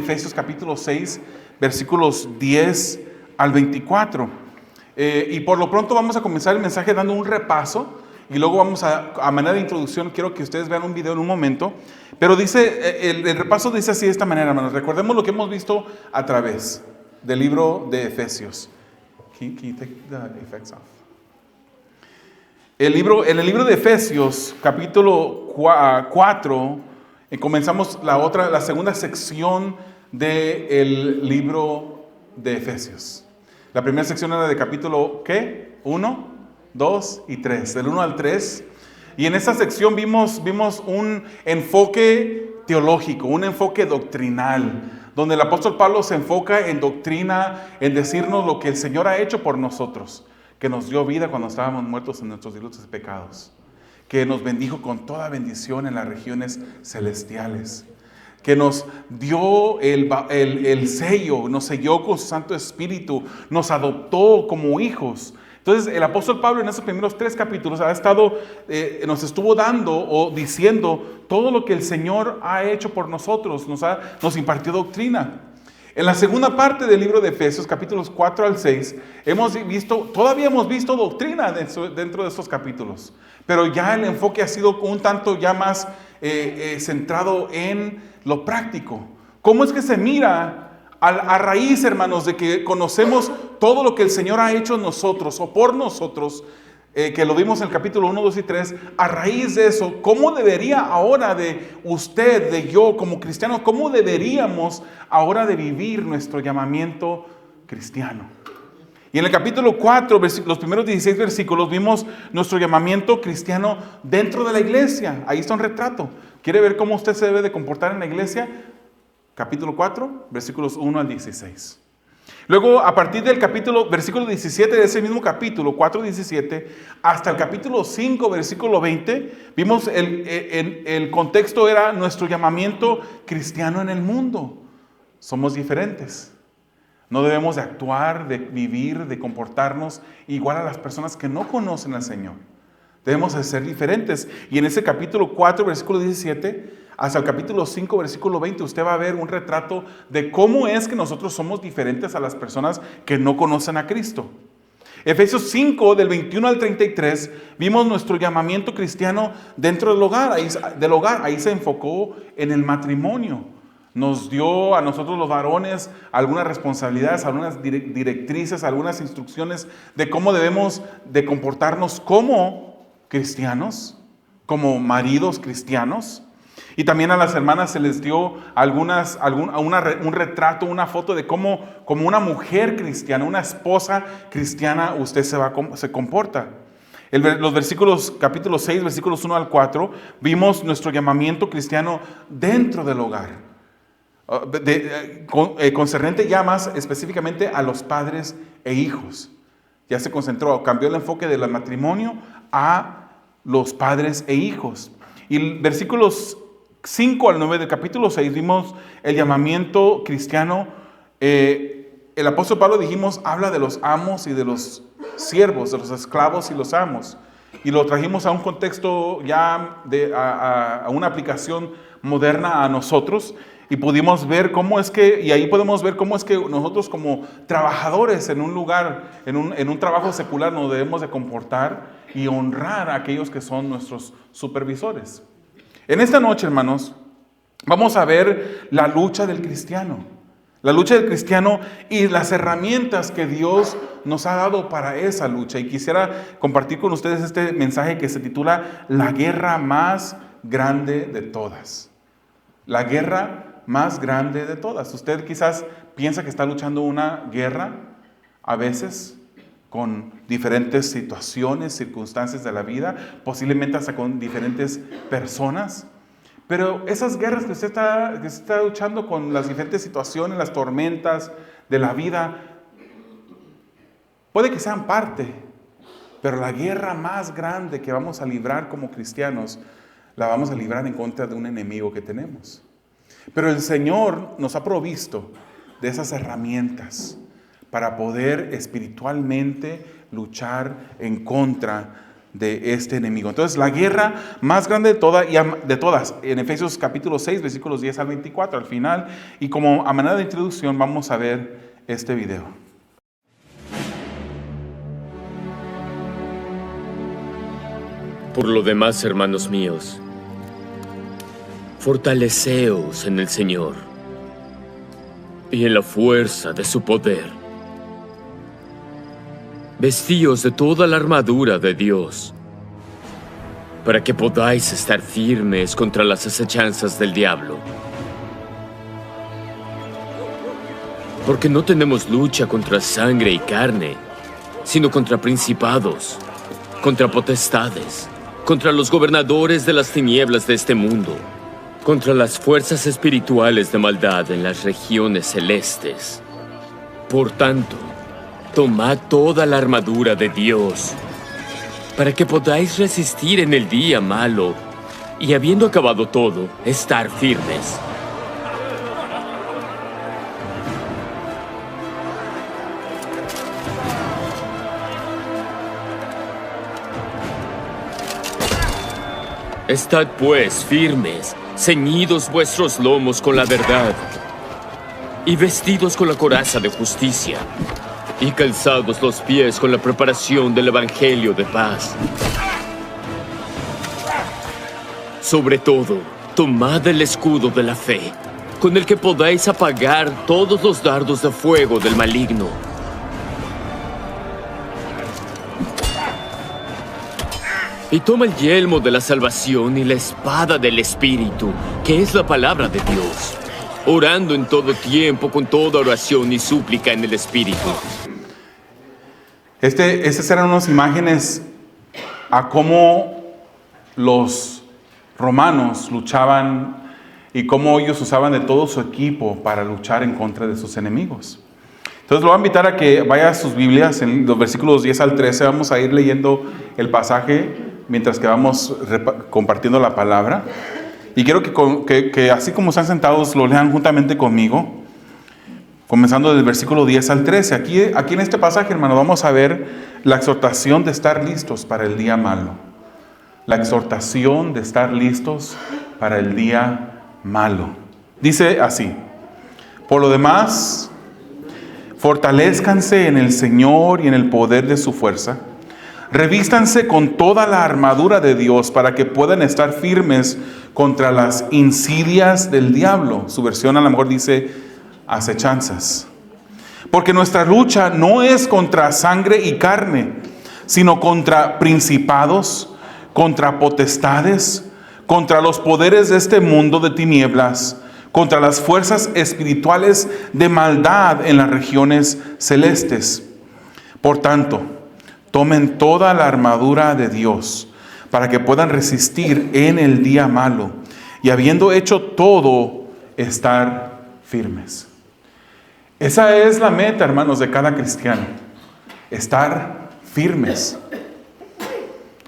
Efesios capítulo 6, versículos 10 al 24. Y por lo pronto vamos a comenzar el mensaje dando un repaso. Y luego vamos a manera de introducción, quiero que ustedes vean un video en un momento. Pero dice, el repaso dice así de esta manera, hermanos. Recordemos lo que hemos visto a través del libro de Efesios. Can you take the effects off? En el libro de Efesios, capítulo 4, comenzamos la segunda sección del libro de Efesios. La primera sección era de capítulo, ¿qué? 1, 2 y 3, del 1 al 3. Y en esa sección vimos un enfoque teológico, un enfoque doctrinal, donde el apóstol Pablo se enfoca en doctrina, en decirnos lo que el Señor ha hecho por nosotros, que nos dio vida cuando estábamos muertos en nuestros delitos y pecados, que nos bendijo con toda bendición en las regiones celestiales, que nos dio el sello, nos selló con su Santo Espíritu, nos adoptó como hijos. Entonces el apóstol Pablo en esos primeros 3 capítulos nos estuvo dando o diciendo todo lo que el Señor ha hecho por nosotros, nos impartió doctrina. En la segunda parte del libro de Efesios, capítulos 4 al 6, todavía hemos visto doctrina dentro de estos capítulos, pero ya el enfoque ha sido un tanto ya más centrado en lo práctico. ¿Cómo es que se mira a raíz, hermanos, de que conocemos todo lo que el Señor ha hecho en nosotros o por nosotros, que lo vimos en el capítulo 1, 2 y 3, a raíz de eso, ¿cómo debería ahora de usted, de yo como cristiano, cómo deberíamos ahora de vivir nuestro llamamiento cristiano? Y en el capítulo 4, los primeros 16 versículos, vimos nuestro llamamiento cristiano dentro de la iglesia. Ahí está un retrato. ¿Quiere ver cómo usted se debe de comportar en la iglesia? Capítulo 4, versículos 1 al 16. Luego, a partir del versículo 17 de ese mismo capítulo, 4, 17, hasta el capítulo 5, versículo 20, vimos el contexto era nuestro llamamiento cristiano en el mundo. Somos diferentes. No debemos de actuar, de vivir, de comportarnos igual a las personas que no conocen al Señor. Debemos de ser diferentes. Y en ese capítulo 4, versículo 17, hasta el capítulo 5, versículo 20, usted va a ver un retrato de cómo es que nosotros somos diferentes a las personas que no conocen a Cristo. Efesios 5, del 21 al 33, vimos nuestro llamamiento cristiano dentro del hogar. Ahí se enfocó en el matrimonio. Nos dio a nosotros los varones algunas responsabilidades, algunas directrices, algunas instrucciones de cómo debemos de comportarnos como cristianos, como maridos cristianos. Y también a las hermanas se les dio un retrato, una foto de cómo como una mujer cristiana, una esposa cristiana, usted se comporta. Los versículos, capítulo 6, versículos 1 al 4, vimos nuestro llamamiento cristiano dentro del hogar. Concernente ya más específicamente a los padres e hijos. Ya se cambió el enfoque del matrimonio a los padres e hijos. Y versículos 5 al 9 del capítulo 6 vimos el llamamiento cristiano. El apóstol Pablo, dijimos, habla de los amos y de los siervos, de los esclavos y los amos. Y lo trajimos a un contexto ya, a una aplicación moderna a nosotros. Y pudimos ver ahí podemos ver cómo es que nosotros como trabajadores en un lugar, en un trabajo secular, nos debemos de comportar y honrar a aquellos que son nuestros supervisores. En esta noche, hermanos, vamos a ver la lucha del cristiano. La lucha del cristiano y las herramientas que Dios nos ha dado para esa lucha. Y quisiera compartir con ustedes este mensaje que se titula La guerra más grande de todas. La guerra más grande de todas. Usted quizás piensa que está luchando una guerra a veces con diferentes situaciones, circunstancias de la vida, posiblemente hasta con diferentes personas. Pero esas guerras que usted está luchando con las diferentes situaciones, las tormentas de la vida, puede que sean parte, pero la guerra más grande que vamos a librar como cristianos, la vamos a librar en contra de un enemigo que tenemos. Pero el Señor nos ha provisto de esas herramientas para poder espiritualmente luchar en contra de este enemigo. Entonces, la guerra más grande de todas, en Efesios capítulo 6, versículos 10 al 24, al final, y como a manera de introducción, vamos a ver este video. Por lo demás, hermanos míos, fortaleceos en el Señor y en la fuerza de su poder. Vestíos de toda la armadura de Dios, para que podáis estar firmes contra las acechanzas del diablo. Porque no tenemos lucha contra sangre y carne, sino contra principados, contra potestades, contra los gobernadores de las tinieblas de este mundo, contra las fuerzas espirituales de maldad en las regiones celestes. Por tanto, tomad toda la armadura de Dios, para que podáis resistir en el día malo, y habiendo acabado todo, estar firmes. Estad pues firmes, ceñidos vuestros lomos con la verdad, y vestidos con la coraza de justicia, y calzados los pies con la preparación del evangelio de paz. Sobre todo, tomad el escudo de la fe, con el que podáis apagar todos los dardos de fuego del maligno. Y toma el yelmo de la salvación y la espada del Espíritu, que es la palabra de Dios, orando en todo tiempo con toda oración y súplica en el Espíritu. Estas eran unas imágenes a cómo los romanos luchaban y cómo ellos usaban de todo su equipo para luchar en contra de sus enemigos. Entonces lo voy a invitar a que vaya a sus Biblias, en los versículos 10 al 13, vamos a ir leyendo el pasaje mientras que vamos compartiendo la palabra. Y quiero que así como están sentados, lo lean juntamente conmigo, comenzando del versículo 10 al 13. Aquí en este pasaje, hermano, vamos a ver la exhortación de estar listos para el día malo. La exhortación de estar listos para el día malo. Dice así: por lo demás, fortalezcanse en el Señor y en el poder de su fuerza. Revístanse con toda la armadura de Dios para que puedan estar firmes contra las insidias del diablo. Su versión a lo mejor dice acechanzas. Porque nuestra lucha no es contra sangre y carne, sino contra principados, contra potestades, contra los poderes de este mundo de tinieblas, contra las fuerzas espirituales de maldad en las regiones celestes. Por tanto, tomen toda la armadura de Dios para que puedan resistir en el día malo y habiendo hecho todo, estar firmes. Esa es la meta, hermanos, de cada cristiano. Estar firmes.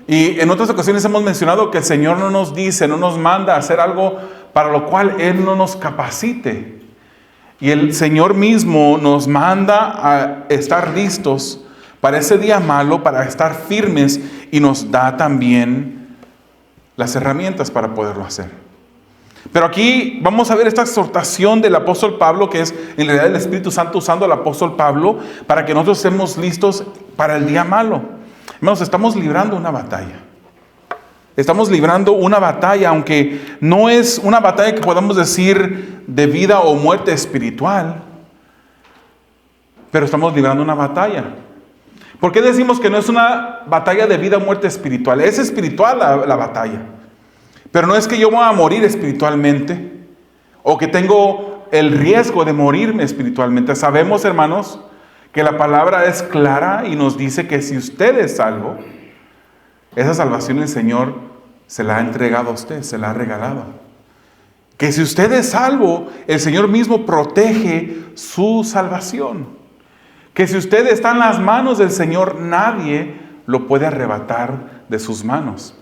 Y en otras ocasiones hemos mencionado que el Señor no nos dice, no nos manda a hacer algo para lo cual Él no nos capacite. Y el Señor mismo nos manda a estar listos para ese día malo, para estar firmes, y nos da también las herramientas para poderlo hacer. Pero aquí vamos a ver esta exhortación del apóstol Pablo, que es en realidad el Espíritu Santo usando al apóstol Pablo para que nosotros estemos listos para el día malo. Hermanos, estamos librando una batalla. Estamos librando una batalla, aunque no es una batalla que podamos decir de vida o muerte espiritual, pero estamos librando una batalla. ¿Por qué decimos que no es una batalla de vida o muerte espiritual? Es espiritual la batalla. Pero no es que yo voy a morir espiritualmente o que tengo el riesgo de morirme espiritualmente. Sabemos, hermanos, que la palabra es clara y nos dice que si usted es salvo, esa salvación el Señor se la ha entregado a usted, se la ha regalado. Que si usted es salvo, el Señor mismo protege su salvación. Que si usted está en las manos del Señor, nadie lo puede arrebatar de sus manos.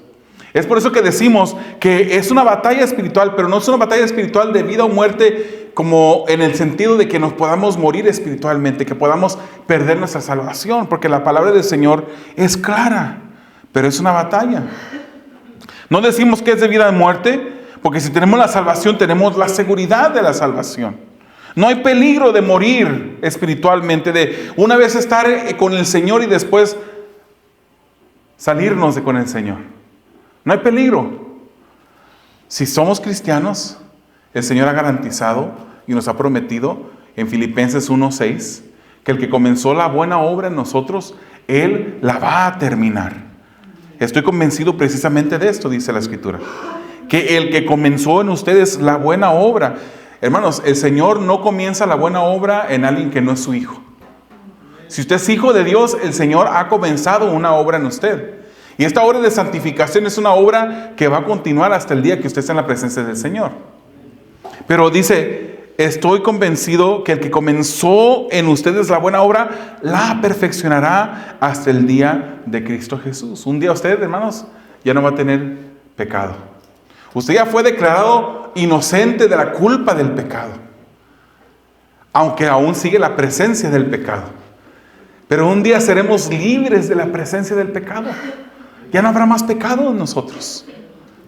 Es por eso que decimos que es una batalla espiritual, pero no es una batalla espiritual de vida o muerte como en el sentido de que nos podamos morir espiritualmente, que podamos perder nuestra salvación, porque la palabra del Señor es clara. pero es una batalla. No decimos que es de vida o muerte, porque si tenemos la salvación, tenemos la seguridad de la salvación. No hay peligro de morir espiritualmente, de una vez estar con el Señor y después salirnos de con el Señor. No hay peligro. Si somos cristianos, el Señor ha garantizado y nos ha prometido en Filipenses 1:6 que el que comenzó la buena obra en nosotros, Él la va a terminar. Estoy convencido precisamente de esto, dice la Escritura. Que el que comenzó en ustedes la buena obra. Hermanos, el Señor no comienza la buena obra en alguien que no es su hijo. Si usted es hijo de Dios, el Señor ha comenzado una obra en usted. Y esta obra de santificación es una obra que va a continuar hasta el día que usted esté en la presencia del Señor. Pero dice, estoy convencido que el que comenzó en ustedes la buena obra, la perfeccionará hasta el día de Cristo Jesús. Un día usted, hermanos, ya no va a tener pecado. Usted ya fue declarado inocente de la culpa del pecado, aunque aún sigue la presencia del pecado. Pero un día seremos libres de la presencia del pecado. Ya no habrá más pecado en nosotros.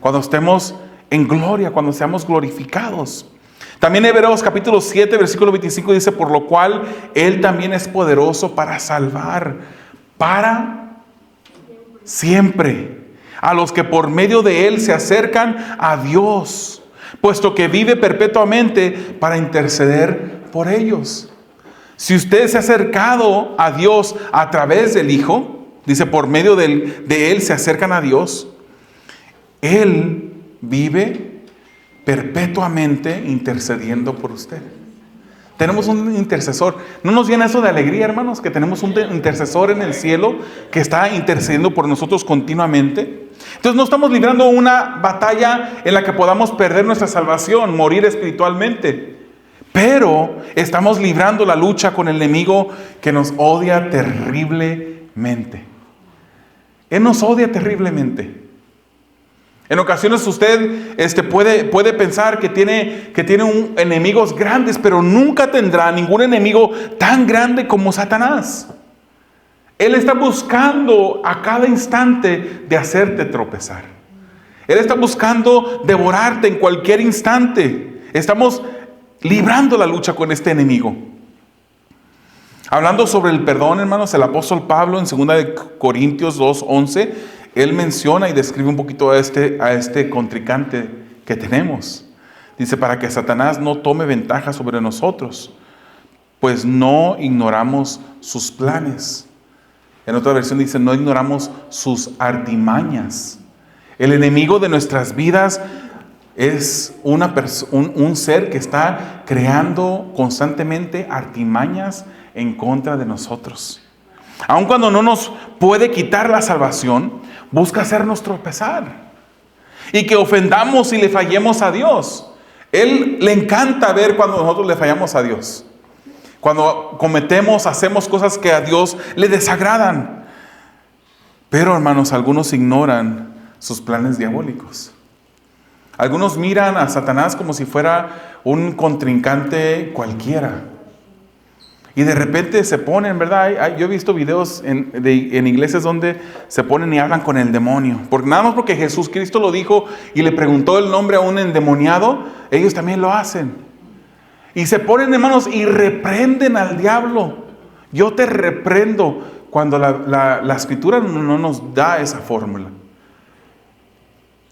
Cuando estemos en gloria, cuando seamos glorificados. También Hebreos capítulo 7, versículo 25 dice, por lo cual Él también es poderoso para salvar, para siempre, a los que por medio de Él se acercan a Dios, puesto que vive perpetuamente para interceder por ellos. Si usted se ha acercado a Dios a través del Hijo, dice por medio de Él se acercan a Dios, Él vive perpetuamente intercediendo por usted. Tenemos un intercesor. ¿No nos viene eso de alegría, hermanos? Que tenemos un intercesor en el cielo que está intercediendo por nosotros continuamente. Entonces no estamos librando una batalla en la que podamos perder nuestra salvación, morir espiritualmente. Pero estamos librando la lucha con el enemigo que nos odia terriblemente. Él nos odia terriblemente. En ocasiones usted puede pensar que tiene enemigos grandes, pero nunca tendrá ningún enemigo tan grande como Satanás. Él está buscando a cada instante de hacerte tropezar. Él está buscando devorarte en cualquier instante. Estamos librando la lucha con este enemigo. Hablando sobre el perdón, hermanos, el apóstol Pablo en 2 de Corintios 2:11, él menciona y describe un poquito a este contrincante que tenemos. Dice, para que Satanás no tome ventaja sobre nosotros, pues no ignoramos sus planes. En otra versión dice, no ignoramos sus artimañas. El enemigo de nuestras vidas es un ser que está creando constantemente artimañas en contra de nosotros. Aun cuando no nos puede quitar la salvación, busca hacernos tropezar y que ofendamos y le fallemos a Dios. Él le encanta ver cuando nosotros le fallamos a Dios. Cuando hacemos cosas que a Dios le desagradan. Pero, hermanos, algunos ignoran sus planes diabólicos. Algunos miran a Satanás como si fuera un contrincante cualquiera. Y de repente se ponen, ¿verdad? Yo he visto videos en iglesias donde se ponen y hablan con el demonio. Nada más porque Jesús Cristo lo dijo y le preguntó el nombre a un endemoniado, ellos también lo hacen. Y se ponen, hermanos, y reprenden al diablo. Yo te reprendo, cuando la Escritura no nos da esa fórmula.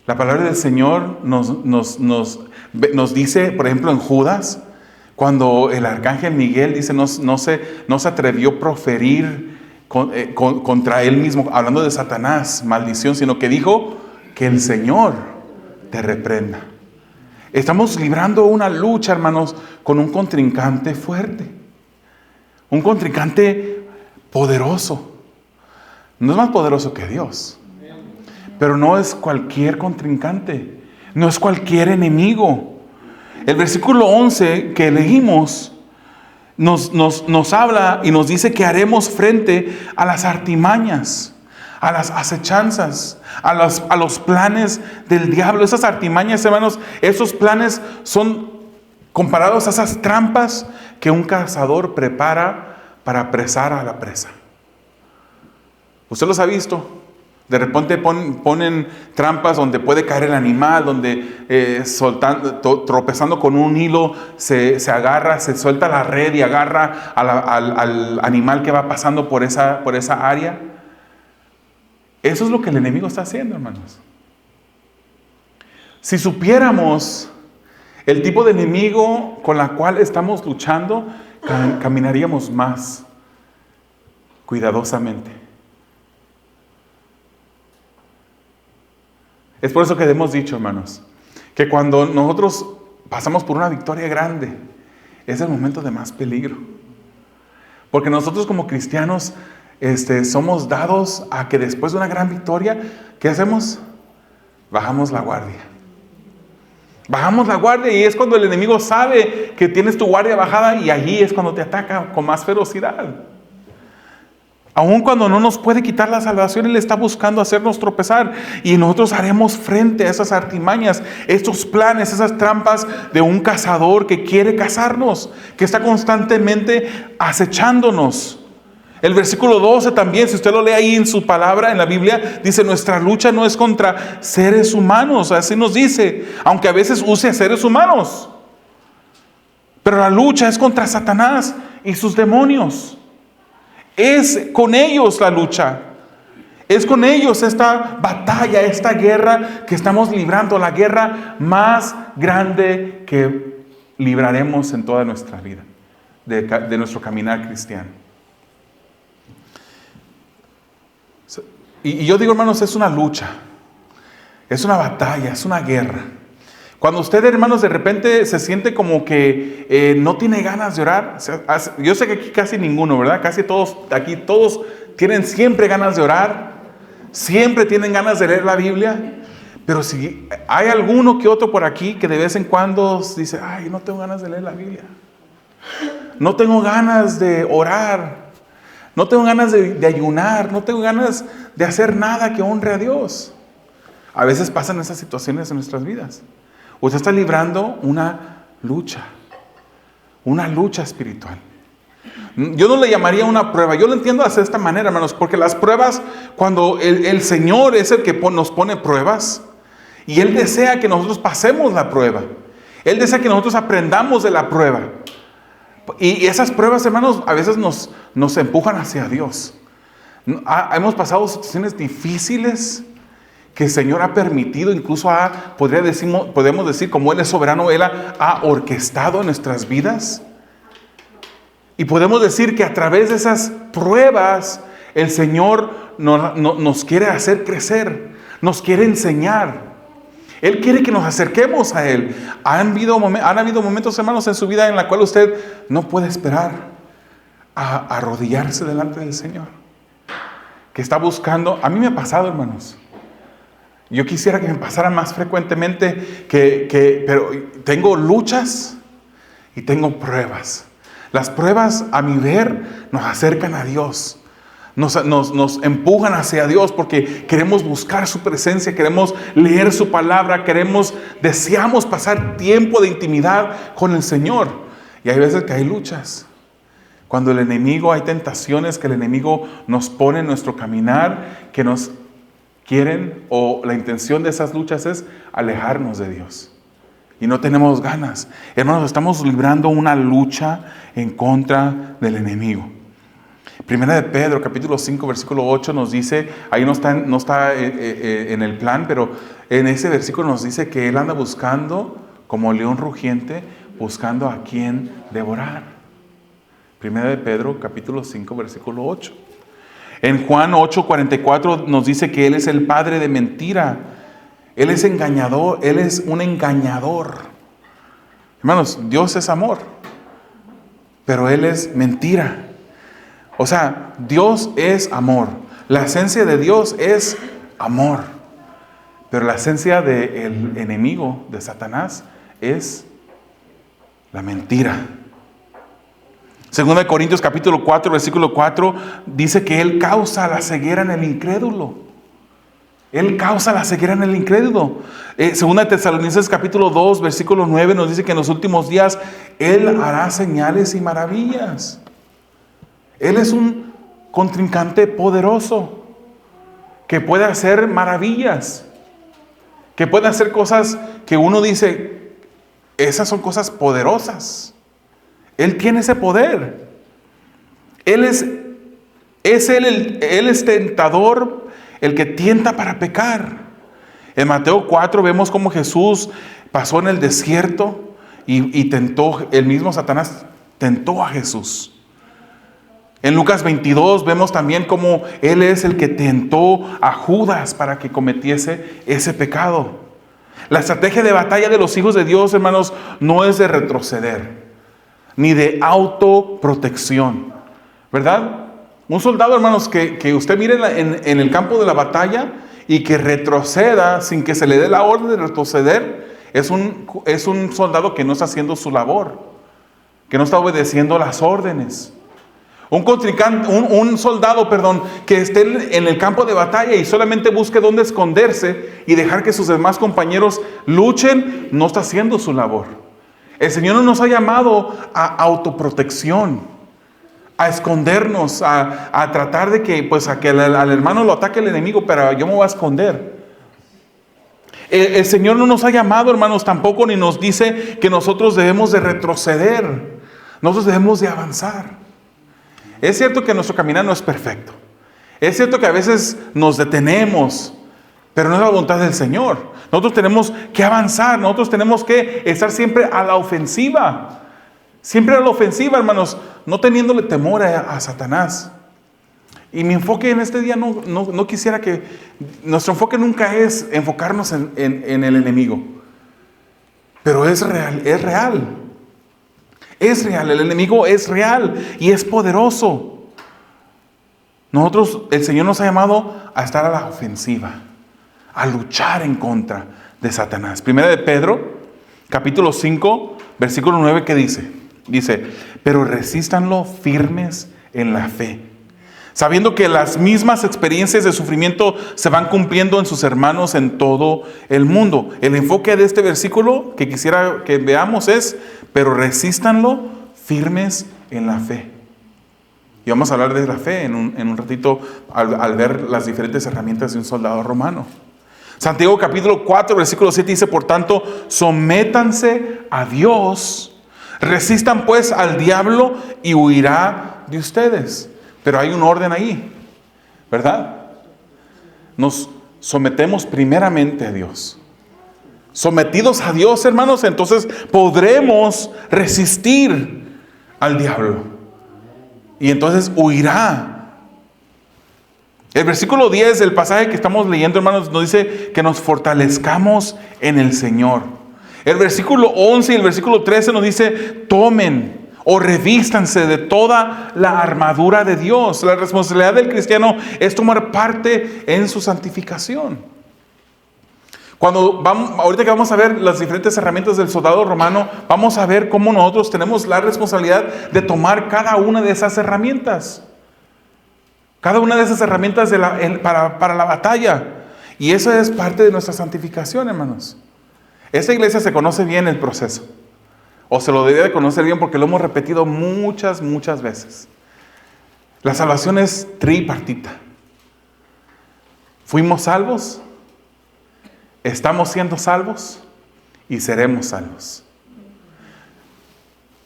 La palabra del Señor nos dice, por ejemplo, en Judas, cuando el arcángel Miguel dice, no se atrevió a proferir contra él mismo, hablando de Satanás, maldición, sino que dijo que el Señor te reprenda. Estamos librando una lucha, hermanos, con un contrincante fuerte, un contrincante poderoso. No es más poderoso que Dios, pero no es cualquier contrincante, no es cualquier enemigo. El versículo 11 que leímos nos habla y nos dice que haremos frente a las artimañas, a las acechanzas, a los planes del diablo. Esas artimañas, hermanos, esos planes son comparados a esas trampas que un cazador prepara para apresar a la presa. ¿Usted los ha visto? De repente ponen trampas donde puede caer el animal, donde tropezando con un hilo se agarra, se suelta la red y agarra al animal que va pasando por esa área. Eso es lo que el enemigo está haciendo, hermanos. Si supiéramos el tipo de enemigo con la cual estamos luchando, caminaríamos más cuidadosamente. Es por eso que hemos dicho, hermanos, que cuando nosotros pasamos por una victoria grande, es el momento de más peligro. Porque nosotros como cristianos somos dados a que después de una gran victoria, ¿qué hacemos? Bajamos la guardia. Bajamos la guardia y es cuando el enemigo sabe que tienes tu guardia bajada y allí es cuando te ataca con más ferocidad. Aun cuando no nos puede quitar la salvación, Él está buscando hacernos tropezar. Y nosotros haremos frente a esas artimañas, estos planes, esas trampas de un cazador que quiere cazarnos, que está constantemente acechándonos. El versículo 12 también, si usted lo lee ahí en su palabra, en la Biblia, dice: nuestra lucha no es contra seres humanos. Así nos dice, aunque a veces use a seres humanos. Pero la lucha es contra Satanás y sus demonios. Es con ellos la lucha. Es con ellos esta batalla, esta guerra que estamos librando, la guerra más grande que libraremos en toda nuestra vida, de nuestro caminar cristiano. Y yo digo, hermanos, es una lucha, es una batalla, es una guerra. Cuando usted, hermanos, de repente se siente como que no tiene ganas de orar, yo sé que aquí casi ninguno, ¿verdad? Casi todos, aquí todos tienen siempre ganas de orar, siempre tienen ganas de leer la Biblia, pero si hay alguno que otro por aquí que de vez en cuando dice: ay, no tengo ganas de leer la Biblia, no tengo ganas de orar, no tengo ganas de ayunar, no tengo ganas de hacer nada que honre a Dios. A veces pasan esas situaciones en nuestras vidas. Usted está librando una lucha espiritual. Yo no le llamaría una prueba, yo lo entiendo de esta manera, hermanos, porque las pruebas, cuando el Señor es el que nos pone pruebas, y Él desea que nosotros pasemos la prueba, Él desea que nosotros aprendamos de la prueba, y esas pruebas, hermanos, a veces nos empujan hacia Dios. Hemos pasado situaciones difíciles que el Señor ha permitido, incluso podemos decir, como Él es soberano, Él ha orquestado nuestras vidas. Y podemos decir que a través de esas pruebas, el Señor nos quiere hacer crecer, nos quiere enseñar. Él quiere que nos acerquemos a Él. Han habido momentos, hermanos, en su vida en la cual usted no puede esperar a arrodillarse delante del Señor. Que está buscando. A mí me ha pasado, hermanos. Yo quisiera que me pasara más frecuentemente, pero tengo luchas y tengo pruebas. Las pruebas, a mi ver, nos acercan a Dios. Nos empujan hacia Dios porque queremos buscar su presencia, queremos leer su palabra, deseamos pasar tiempo de intimidad con el Señor. Y hay veces que hay luchas. Cuando el enemigo, hay tentaciones que el enemigo nos pone en nuestro caminar, que nos quieren, o la intención de esas luchas es alejarnos de Dios. Y no tenemos ganas. Hermanos, estamos librando una lucha en contra del enemigo. Primera de Pedro, capítulo 5, versículo 8 nos dice, ahí no está en el plan, pero en ese versículo nos dice que Él anda buscando, como león rugiente, buscando a quien devorar. Primera de Pedro, capítulo 5, versículo 8. En Juan 8:44 nos dice que Él es el padre de mentira. Él es engañador, Él es un engañador. Hermanos, Dios es amor, pero Él es mentira. O sea, Dios es amor. La esencia de Dios es amor. Pero la esencia del enemigo, de Satanás, es la mentira. Segunda de Corintios capítulo 4, versículo 4, dice que Él causa la ceguera en el incrédulo. Él causa la ceguera en el incrédulo. Segunda de Tesalonicenses capítulo 2, versículo 9 nos dice que en los últimos días Él hará señales y maravillas. Él es un contrincante poderoso que puede hacer maravillas, que puede hacer cosas que uno dice, esas son cosas poderosas. Él tiene ese poder. Él es tentador, el que tienta para pecar. En Mateo 4 vemos cómo Jesús pasó en el desierto y tentó, el mismo Satanás tentó a Jesús. En Lucas 22 vemos también cómo Él es el que tentó a Judas para que cometiese ese pecado. La estrategia de batalla de los hijos de Dios, hermanos, no es de retroceder, ni de autoprotección, ¿verdad? Un soldado, hermanos, que usted mire en el campo de la batalla y que retroceda sin que se le dé la orden de retroceder, es un soldado que no está haciendo su labor, que no está obedeciendo las órdenes. Un soldado, que esté en el campo de batalla y solamente busque dónde esconderse y dejar que sus demás compañeros luchen, no está haciendo su labor. El Señor no nos ha llamado a autoprotección, a escondernos, a tratar de que, a que al hermano lo ataque el enemigo, pero yo me voy a esconder. El Señor no nos ha llamado, hermanos, tampoco, ni nos dice que nosotros debemos de retroceder. Nosotros debemos de avanzar. Es cierto que nuestro caminar no es perfecto. Es cierto que a veces nos detenemos, pero no es la voluntad del Señor. Nosotros tenemos que avanzar, nosotros tenemos que estar siempre a la ofensiva. Siempre a la ofensiva, hermanos, no teniéndole temor a Satanás. Y mi enfoque en este día no quisiera que... Nuestro enfoque nunca es enfocarnos en el enemigo. Pero es real, es real. Es real, el enemigo es real y es poderoso. El Señor nos ha llamado a estar a la ofensiva, a luchar en contra de Satanás. Primera de Pedro, capítulo 5, versículo 9, ¿qué dice? Dice, pero resístanlo firmes en la fe, sabiendo que las mismas experiencias de sufrimiento se van cumpliendo en sus hermanos en todo el mundo. El enfoque de este versículo que quisiera que veamos es, pero resístanlo firmes en la fe. Y vamos a hablar de la fe en un ratito al ver las diferentes herramientas de un soldado romano. Santiago capítulo 4, versículo 7 dice, por tanto, sométanse a Dios, resistan pues al diablo y huirá de ustedes. Pero hay un orden ahí, ¿verdad? Nos sometemos primeramente a Dios. Sometidos a Dios, hermanos, entonces podremos resistir al diablo. Y entonces huirá. El versículo 10 del pasaje que estamos leyendo, hermanos, nos dice que nos fortalezcamos en el Señor. El versículo 11 y el versículo 13 nos dice, tomen o revístanse de toda la armadura de Dios. La responsabilidad del cristiano es tomar parte en su santificación. Ahorita que vamos a ver las diferentes herramientas del soldado romano, vamos a ver cómo nosotros tenemos la responsabilidad de tomar cada una de esas herramientas. Cada una de esas herramientas para la batalla. Y eso es parte de nuestra santificación, hermanos. Esta iglesia se conoce bien el proceso. O se lo debe de conocer bien porque lo hemos repetido muchas veces. La salvación es tripartita. Fuimos salvos, estamos siendo salvos y seremos salvos.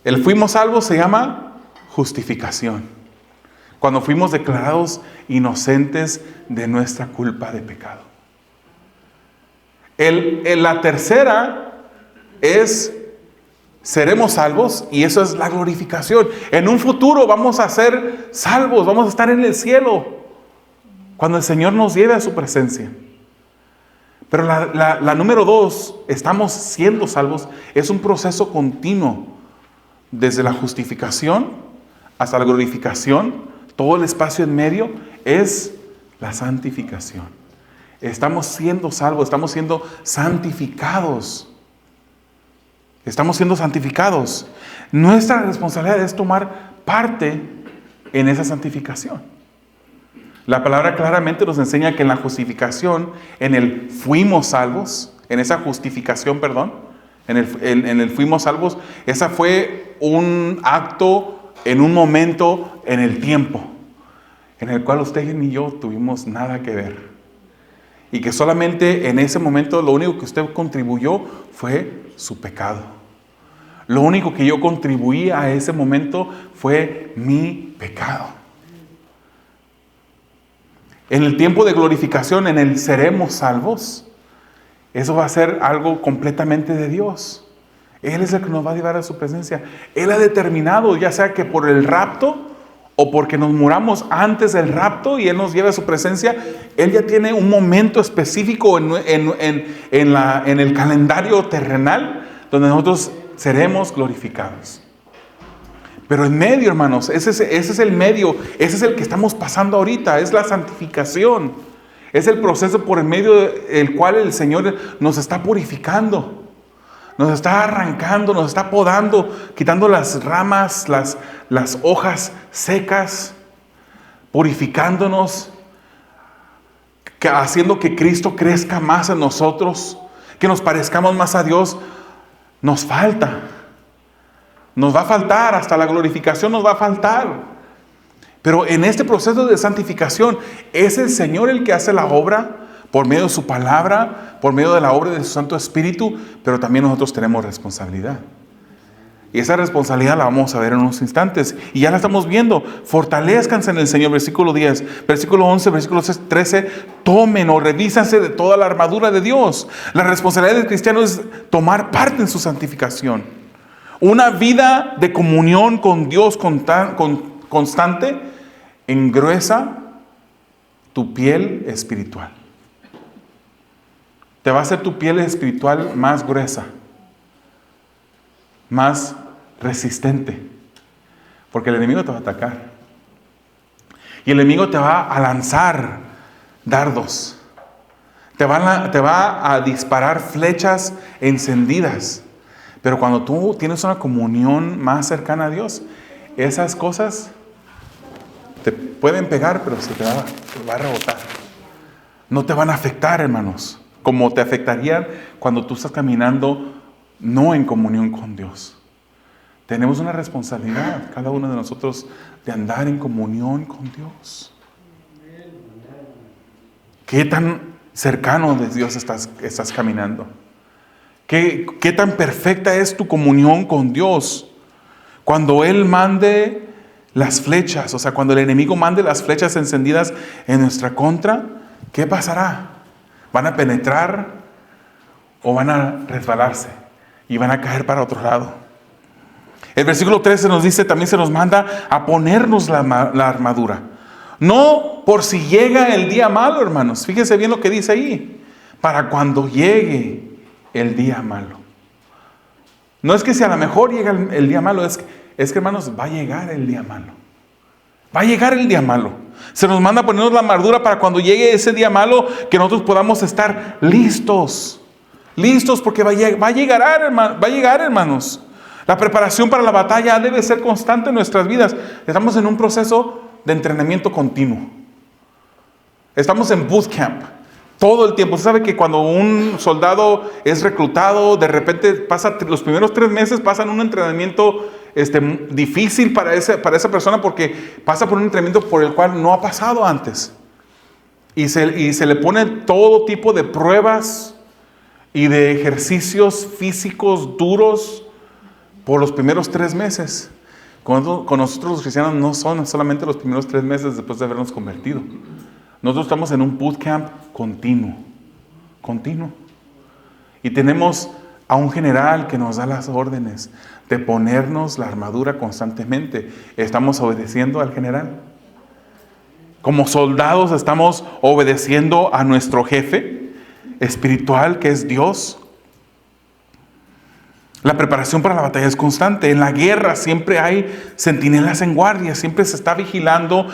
El fuimos salvos se llama justificación. Cuando fuimos declarados inocentes de nuestra culpa de pecado. La tercera es seremos salvos y eso es la glorificación. En un futuro vamos a ser salvos, vamos a estar en el cielo cuando el Señor nos lleve a su presencia. Pero la número 2, estamos siendo salvos, es un proceso continuo desde la justificación hasta la glorificación. Todo el espacio en medio es la santificación. Estamos siendo salvos, estamos siendo santificados. Estamos siendo santificados. Nuestra responsabilidad es tomar parte en esa santificación. La palabra claramente nos enseña que en la justificación, fuimos salvos, en esa justificación, en el fuimos salvos, esa fue un acto en un momento en el tiempo, en el cual usted ni yo tuvimos nada que ver. y que solamente en ese momento lo único que usted contribuyó fue su pecado. Lo único que yo contribuí a ese momento fue mi pecado. En el tiempo de glorificación, en el seremos salvos, eso va a ser algo completamente de Dios. Él es el que nos va a llevar a su presencia. Él ha determinado, ya sea que por el rapto o porque nos muramos antes del rapto y Él nos lleva a su presencia, Él ya tiene un momento específico en el calendario terrenal donde nosotros seremos glorificados. Pero en medio, hermanos, ese es el medio, ese es el que estamos pasando ahorita, es la santificación. Es el proceso por el medio del cual el Señor nos está purificando. Nos está arrancando, nos está podando, quitando las ramas, las hojas secas, purificándonos, haciendo que Cristo crezca más en nosotros, que nos parezcamos más a Dios. Nos falta, nos va a faltar, hasta la glorificación nos va a faltar. Pero en este proceso de santificación es el Señor el que hace la obra, por medio de su palabra, por medio de la obra de su Santo Espíritu, pero también nosotros tenemos responsabilidad. Y esa responsabilidad la vamos a ver en unos instantes. Y ya la estamos viendo. Fortalezcanse en el Señor, versículo 10. Versículo 11, versículo 13. Tomen o revísanse de toda la armadura de Dios. La responsabilidad del cristiano es tomar parte en su santificación. Una vida de comunión con Dios constante engruesa tu piel espiritual. Te va a hacer tu piel espiritual más gruesa, más resistente, porque el enemigo te va a atacar. Y el enemigo te va a lanzar dardos, te va a disparar flechas encendidas. Pero cuando tú tienes una comunión más cercana a Dios, esas cosas te pueden pegar, pero te va a rebotar. No te van a afectar, hermanos, como te afectarían cuando tú estás caminando no en comunión con Dios. Tenemos una responsabilidad, cada uno de nosotros, de andar en comunión con Dios. ¿Qué tan cercano de Dios estás caminando? ¿Qué tan perfecta es tu comunión con Dios? Cuando Él mande las flechas, o sea, cuando el enemigo mande las flechas encendidas en nuestra contra, ¿qué pasará? ¿Van a penetrar o van a resbalarse y van a caer para otro lado? El versículo 13 nos dice, también se nos manda a ponernos la armadura. No por si llega el día malo, hermanos. Fíjense bien lo que dice ahí. Para cuando llegue el día malo. No es que si a lo mejor llega el día malo, es que hermanos, va a llegar el día malo. Va a llegar el día malo. Se nos manda a ponernos la armadura para cuando llegue ese día malo, que nosotros podamos estar listos. Listos porque va a llegar, hermanos. La preparación para la batalla debe ser constante en nuestras vidas. Estamos en un proceso de entrenamiento continuo. Estamos en boot camp. Todo el tiempo. Usted sabe que cuando un soldado es reclutado, de repente los primeros 3 meses pasan un entrenamiento difícil para esa persona, porque pasa por un entrenamiento por el cual no ha pasado antes. Y se le pone todo tipo de pruebas y de ejercicios físicos duros por los primeros 3 meses. Con nosotros los cristianos no son solamente los primeros 3 meses después de habernos convertido. Nosotros estamos en un bootcamp continuo. Y tenemos a un general que nos da las órdenes de ponernos la armadura constantemente. Estamos obedeciendo al general. Como soldados estamos obedeciendo a nuestro jefe espiritual, que es Dios. La preparación para la batalla es constante. En la guerra siempre hay centinelas en guardia. Siempre se está vigilando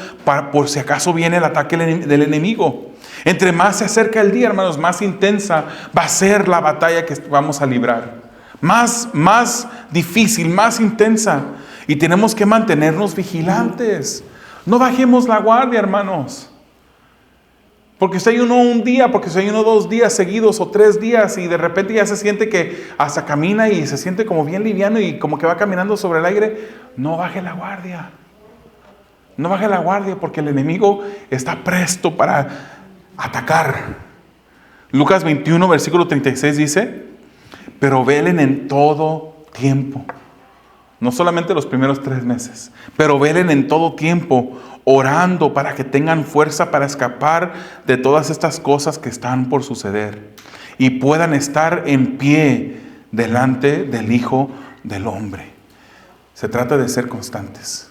por si acaso viene el ataque del enemigo. Entre más se acerca el día, hermanos, más intensa va a ser la batalla que vamos a librar. Más difícil, más intensa. Y tenemos que mantenernos vigilantes. No bajemos la guardia, hermanos. Porque usted ayunó un día, porque usted ayunó 2 días seguidos o 3 días y de repente ya se siente que hasta camina y se siente como bien liviano y como que va caminando sobre el aire. No baje la guardia. No baje la guardia, porque el enemigo está presto para atacar. Lucas 21, versículo 36 dice, pero velen en todo tiempo. No solamente los primeros 3 meses, pero velen en todo tiempo, orando para que tengan fuerza para escapar de todas estas cosas que están por suceder y puedan estar en pie delante del Hijo del Hombre. Se trata de ser constantes.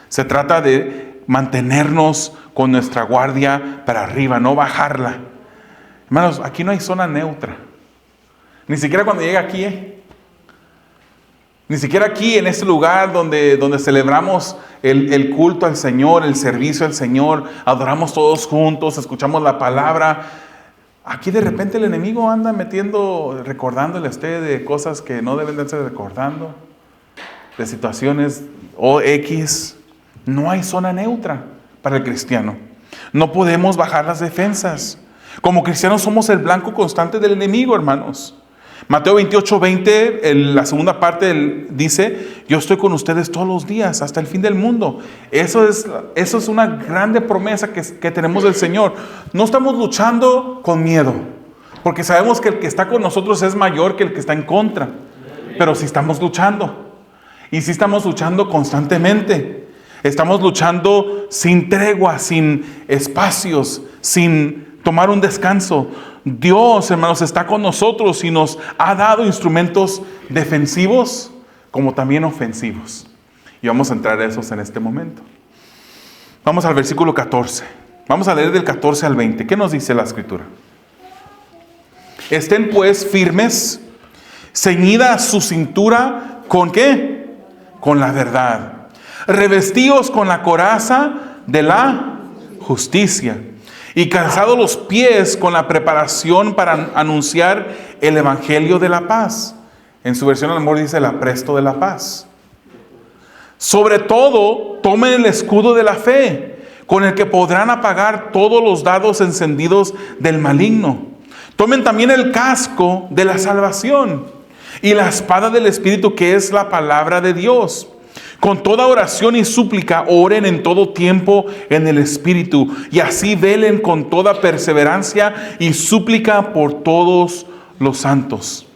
Se trata de mantenernos con nuestra guardia para arriba, no bajarla. Hermanos, aquí no hay zona neutra. Ni siquiera cuando llega aquí, Ni siquiera aquí en este lugar donde celebramos el culto al Señor, el servicio al Señor, adoramos todos juntos, escuchamos la palabra. Aquí de repente el enemigo anda recordándole a usted de cosas que no deben de estar recordando, de situaciones X. No hay zona neutra para el cristiano. No podemos bajar las defensas. Como cristianos somos el blanco constante del enemigo, hermanos. Mateo 28:20, la segunda parte dice, yo estoy con ustedes todos los días hasta el fin del mundo. Eso es una grande promesa que tenemos del Señor. No estamos luchando con miedo, porque sabemos que el que está con nosotros es mayor que el que está en contra. Pero sí estamos luchando. Y sí estamos luchando constantemente. Estamos luchando sin tregua, sin espacios, sin tomar un descanso. Dios, hermanos, está con nosotros y nos ha dado instrumentos defensivos como también ofensivos. Y vamos a entrar a esos en este momento. Vamos al versículo 14. Vamos a leer del 14 al 20. ¿Qué nos dice la Escritura? Estén pues firmes, ceñida su cintura, ¿con qué? Con la verdad. Revestidos con la coraza de la justicia. Y calzados los pies con la preparación para anunciar el evangelio de la paz. En su versión al amor dice el apresto de la paz. Sobre todo, tomen el escudo de la fe, con el que podrán apagar todos los dardos encendidos del maligno. Tomen también el casco de la salvación y la espada del Espíritu, que es la palabra de Dios. Con toda oración y súplica, oren en todo tiempo en el Espíritu, y así velen con toda perseverancia y súplica por todos los santos.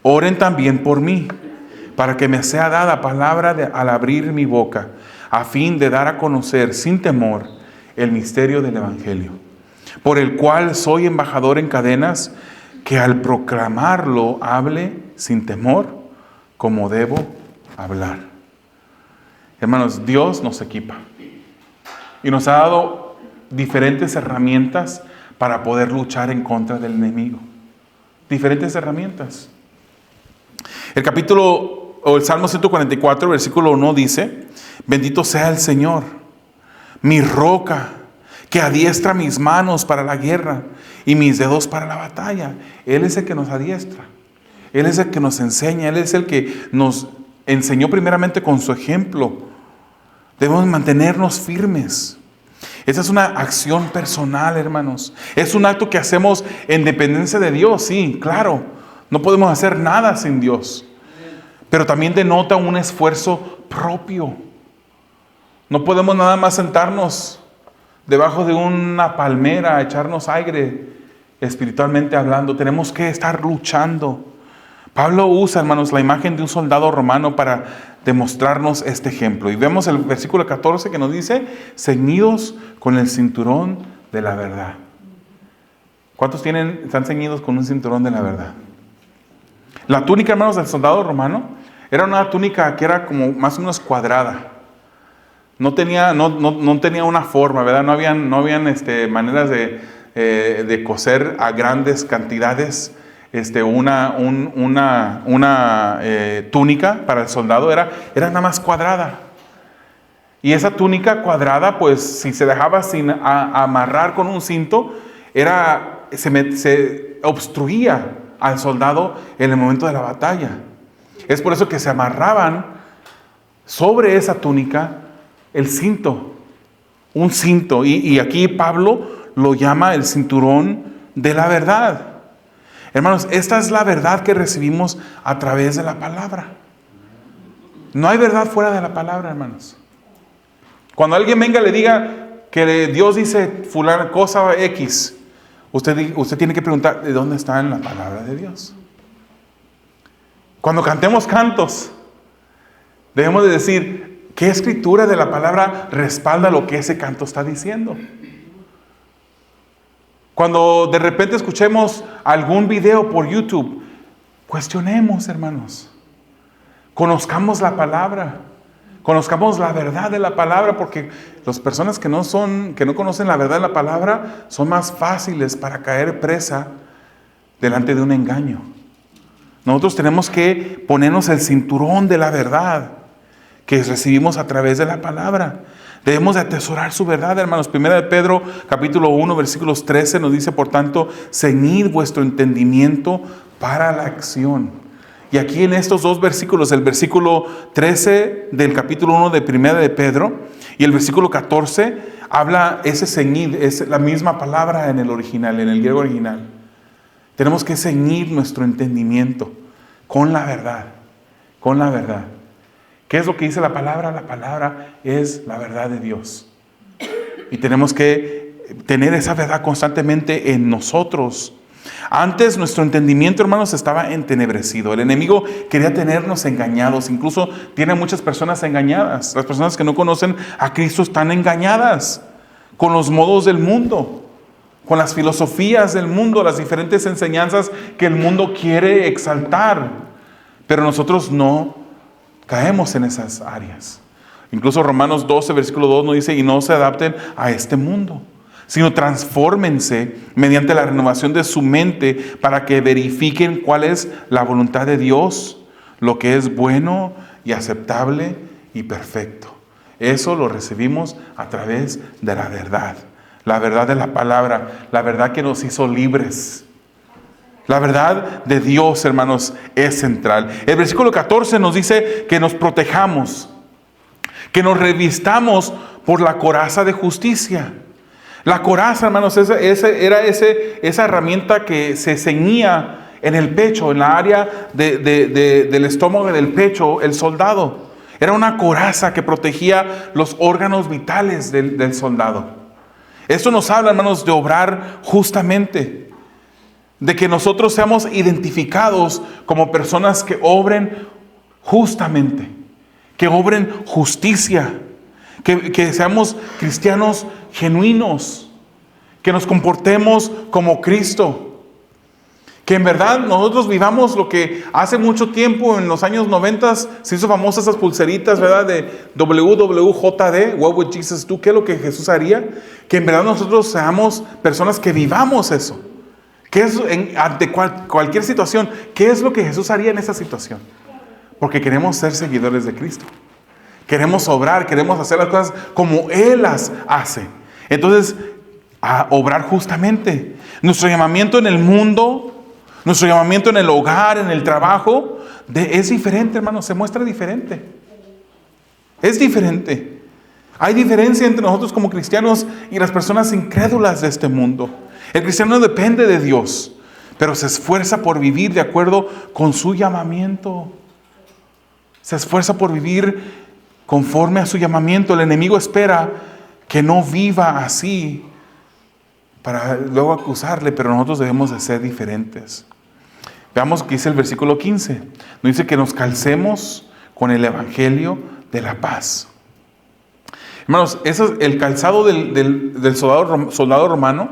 Oren también por mí, para que me sea dada palabra al abrir mi boca, a fin de dar a conocer sin temor el misterio del Evangelio, por el cual soy embajador en cadenas, que al proclamarlo hable sin temor como debo hablar. Hermanos, Dios nos equipa y nos ha dado diferentes herramientas para poder luchar en contra del enemigo. Diferentes herramientas. El Salmo 144, versículo 1 dice, bendito sea el Señor, mi roca, que adiestra mis manos para la guerra y mis dedos para la batalla. Él es el que nos adiestra. Él es el que nos enseña. Él es el que nos enseñó primeramente con su ejemplo. Debemos mantenernos firmes. Esa es una acción personal, hermanos. Es un acto que hacemos en dependencia de Dios, sí, claro. No podemos hacer nada sin Dios. Pero también denota un esfuerzo propio. No podemos nada más sentarnos debajo de una palmera, echarnos aire espiritualmente hablando. Tenemos que estar luchando. Pablo usa, hermanos, la imagen de un soldado romano para demostrarnos este ejemplo. Y vemos el versículo 14 que nos dice, ceñidos con el cinturón de la verdad. ¿Cuántos están ceñidos con un cinturón de la verdad? La túnica, hermanos, del soldado romano era una túnica que era como más o menos cuadrada. No tenía una forma, ¿verdad? No habían maneras de coser a grandes cantidades. Una túnica para el soldado era nada más cuadrada. Y esa túnica cuadrada, pues si se dejaba sin amarrar con un cinto, se obstruía al soldado en el momento de la batalla. Es por eso que se amarraban sobre esa túnica el cinto, un cinto. Y aquí Pablo lo llama el cinturón de la verdad. Hermanos, esta es la verdad que recibimos a través de la palabra. No hay verdad fuera de la palabra, hermanos. Cuando alguien venga y le diga que Dios dice fulana cosa X, usted tiene que preguntar, ¿de dónde está en la palabra de Dios? Cuando cantemos cantos, debemos de decir, ¿qué escritura de la palabra respalda lo que ese canto está diciendo? Cuando de repente escuchemos algún video por YouTube, cuestionemos, hermanos. Conozcamos la palabra. Conozcamos la verdad de la palabra, porque las personas que no conocen la verdad de la palabra son más fáciles para caer presa delante de un engaño. Nosotros tenemos que ponernos el cinturón de la verdad que recibimos a través de la palabra. Debemos de atesorar su verdad, hermanos. Primera de Pedro, capítulo 1, versículos 13, nos dice, por tanto, ceñid vuestro entendimiento para la acción. Y aquí en estos dos versículos, el versículo 13 del capítulo 1 de Primera de Pedro y el versículo 14, habla ese ceñid, es la misma palabra en el original, en el griego original. Tenemos que ceñir nuestro entendimiento con la verdad, con la verdad. ¿Qué es lo que dice la palabra? La palabra es la verdad de Dios. Y tenemos que tener esa verdad constantemente en nosotros. Antes nuestro entendimiento, hermanos, estaba entenebrecido. El enemigo quería tenernos engañados. Incluso tiene muchas personas engañadas. Las personas que no conocen a Cristo están engañadas con los modos del mundo, con las filosofías del mundo, las diferentes enseñanzas que el mundo quiere exaltar. Pero nosotros no caemos en esas áreas. Incluso Romanos 12, versículo 2 nos dice, y no se adapten a este mundo, sino transfórmense mediante la renovación de su mente para que verifiquen cuál es la voluntad de Dios, lo que es bueno y aceptable y perfecto. Eso lo recibimos a través de la verdad de la palabra, la verdad que nos hizo libres. La verdad de Dios, hermanos, es central. El versículo 14 nos dice que nos protejamos, que nos revistamos por la coraza de justicia. La coraza, hermanos, era esa herramienta que se ceñía en el pecho, en la área del estómago y del pecho, el soldado. Era una coraza que protegía los órganos vitales del soldado. Esto nos habla, hermanos, de obrar justamente, de que nosotros seamos identificados como personas que obren justamente, que obren justicia. Que seamos cristianos genuinos, que nos comportemos como Cristo, que en verdad nosotros vivamos lo que hace mucho tiempo, en los años 90, se hizo famosa esas pulseritas, ¿verdad? De WWJD, What Would Jesus Do? ¿Qué es lo que Jesús haría? Que en verdad nosotros seamos personas que vivamos eso. ¿Qué es ante cualquier situación? ¿Qué es lo que Jesús haría en esa situación? Porque queremos ser seguidores de Cristo. Queremos obrar, queremos hacer las cosas como Él las hace. Entonces, a obrar justamente. Nuestro llamamiento en el mundo, nuestro llamamiento en el hogar, en el trabajo, es diferente, hermanos, se muestra diferente. Es diferente. Hay diferencia entre nosotros como cristianos y las personas incrédulas de este mundo. El cristiano depende de Dios, pero se esfuerza por vivir de acuerdo con su llamamiento. Se esfuerza por vivir conforme a su llamamiento. El enemigo espera que no viva así para luego acusarle, pero nosotros debemos de ser diferentes. Veamos qué dice el versículo 15. Nos dice que nos calcemos con el evangelio de la paz. Hermanos, el calzado del soldado romano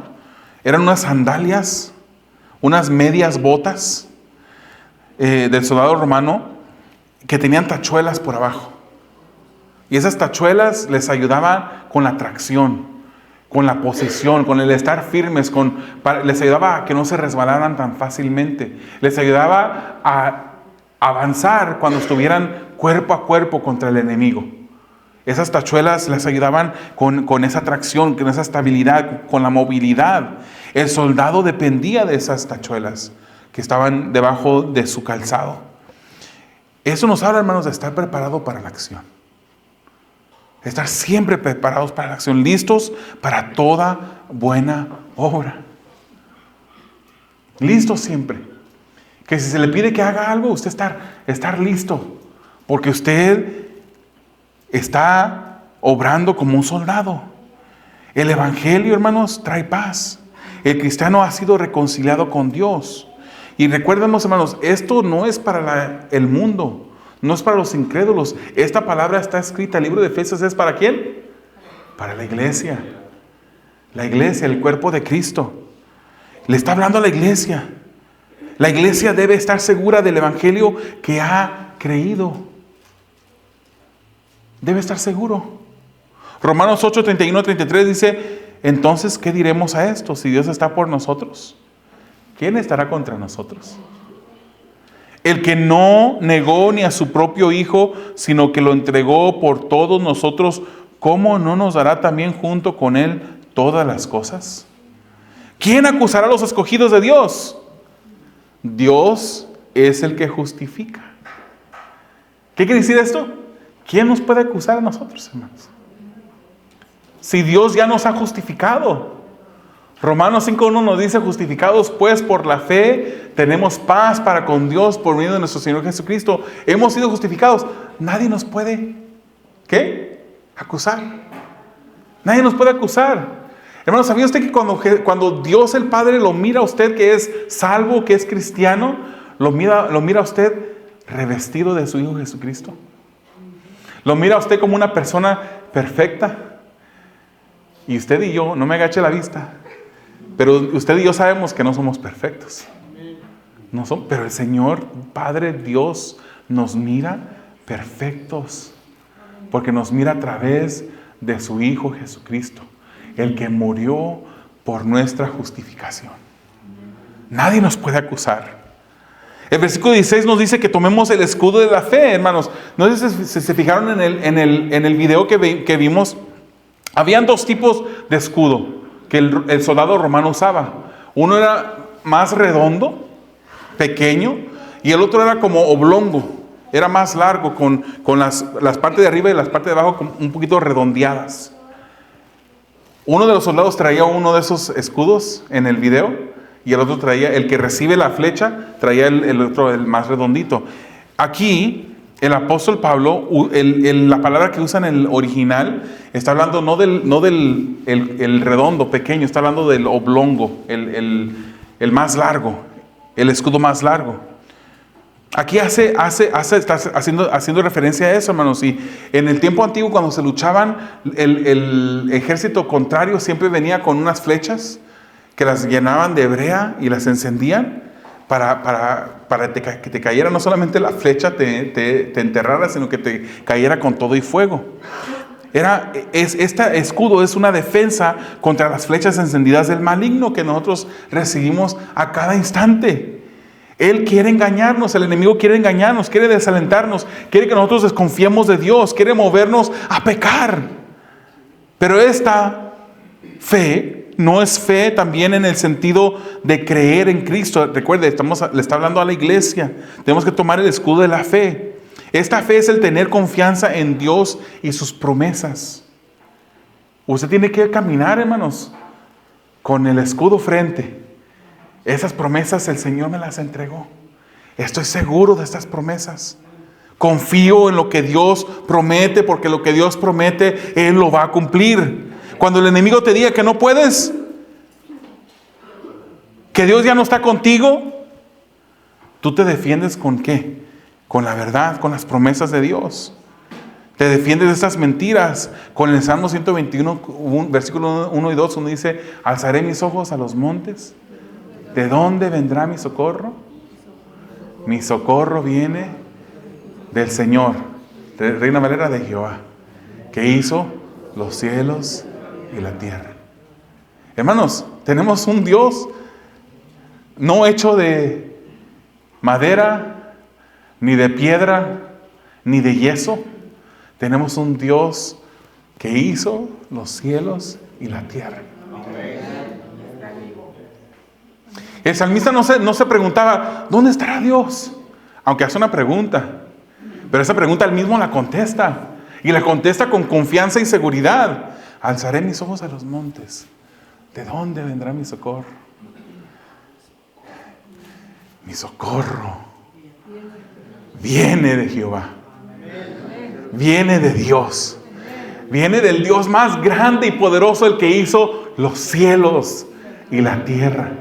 eran unas sandalias, unas medias botas del soldado romano que tenían tachuelas por abajo. Y esas tachuelas les ayudaban con la tracción, con la posición, con el estar firmes, les ayudaba a que no se resbalaran tan fácilmente. Les ayudaba a avanzar cuando estuvieran cuerpo a cuerpo contra el enemigo. Esas tachuelas les ayudaban con esa tracción, con esa estabilidad, con la movilidad. El soldado dependía de esas tachuelas que estaban debajo de su calzado. Eso nos habla, hermanos, de estar preparado para la acción. Estar siempre preparados para la acción, listos para toda buena obra. Listos siempre. Que si se le pide que haga algo, usted estar listo. Porque usted está obrando como un soldado. El evangelio, hermanos, trae paz. el cristiano ha sido reconciliado con Dios. Y recuerden, hermanos, esto no es para el mundo, no es para los incrédulos. Esta palabra está escrita, el libro de Efesios es ¿para quién? Para la iglesia. La iglesia, el cuerpo de Cristo. Le está hablando a la iglesia. La iglesia debe estar segura del evangelio que ha creído. Debe estar seguro. Romanos 8, 31, 33 dice, entonces, ¿qué diremos a esto? Si Dios está por nosotros, ¿quién estará contra nosotros? El que no negó ni a su propio Hijo, sino que lo entregó por todos nosotros, ¿cómo no nos dará también junto con Él todas las cosas? ¿Quién acusará a los escogidos de Dios? Dios es el que justifica. ¿Qué quiere decir esto? ¿Quién nos puede acusar a nosotros, hermanos? Si Dios ya nos ha justificado. Romanos 5:1 nos dice, justificados pues por la fe, tenemos paz para con Dios por medio de nuestro Señor Jesucristo. Hemos sido justificados. Nadie nos puede, ¿qué? Acusar. Nadie nos puede acusar. Hermanos, ¿sabía usted que cuando Dios el Padre lo mira a usted que es salvo, que es cristiano, lo mira a usted revestido de su Hijo Jesucristo? Lo mira a usted como una persona perfecta. Y usted y yo, no me agache la vista, pero usted y yo sabemos que no somos perfectos. No son, pero el Señor, Padre Dios, nos mira perfectos, porque nos mira a través de su Hijo Jesucristo, el que murió por nuestra justificación. Nadie nos puede acusar. El versículo 16 nos dice que tomemos el escudo de la fe, hermanos. No sé si se fijaron en el video que vimos. Habían dos tipos de escudo que el soldado romano usaba. Uno era más redondo, pequeño, y el otro era como oblongo. Era más largo, con las partes de arriba y las partes de abajo como un poquito redondeadas. Uno de los soldados traía uno de esos escudos en el video, y el otro traía, el que recibe la flecha, traía el otro, el más redondito. Aquí, el apóstol Pablo, la palabra que usa en el original, está hablando no del redondo, pequeño, está hablando del oblongo, el más largo, el escudo más largo. Aquí está haciendo referencia a eso, hermanos. Y en el tiempo antiguo, cuando se luchaban, el ejército contrario siempre venía con unas flechas que las llenaban de brea y las encendían para que te cayera no solamente la flecha, te enterrara, sino que te cayera con todo y fuego. Este escudo es una defensa contra las flechas encendidas del maligno que nosotros recibimos a cada instante. Él quiere engañarnos, el enemigo quiere engañarnos, quiere desalentarnos, quiere que nosotros desconfiemos de Dios, quiere movernos a pecar. Pero esta fe no es fe también en el sentido de creer en Cristo. Recuerde, le está hablando a la iglesia. Tenemos que tomar el escudo de la fe. Esta fe es el tener confianza en Dios y sus promesas. Usted tiene que caminar, hermanos, con el escudo frente. Esas promesas el Señor me las entregó. Estoy seguro de estas promesas. Confío en lo que Dios promete, porque lo que Dios promete, Él lo va a cumplir. Cuando el enemigo te diga que no puedes, que Dios ya no está contigo, tú te defiendes ¿con qué? Con la verdad, con las promesas de Dios. Te defiendes de estas mentiras. Con el Salmo 121, versículo 1 y 2, uno dice, alzaré mis ojos a los montes. ¿De dónde vendrá mi socorro? Mi socorro viene del Señor, de Reina Valera, de Jehová, que hizo los cielos y la tierra. Hermanos, tenemos un Dios no hecho de madera, ni de piedra, ni de yeso. Tenemos un Dios que hizo los cielos y la tierra. El salmista no se preguntaba, ¿dónde estará Dios? Aunque hace una pregunta, pero esa pregunta él mismo la contesta, y la contesta con confianza y seguridad. Alzaré mis ojos a los montes. ¿De dónde vendrá mi socorro? Mi socorro viene de Jehová. Viene de Dios. Viene del Dios más grande y poderoso, el que hizo los cielos y la tierra,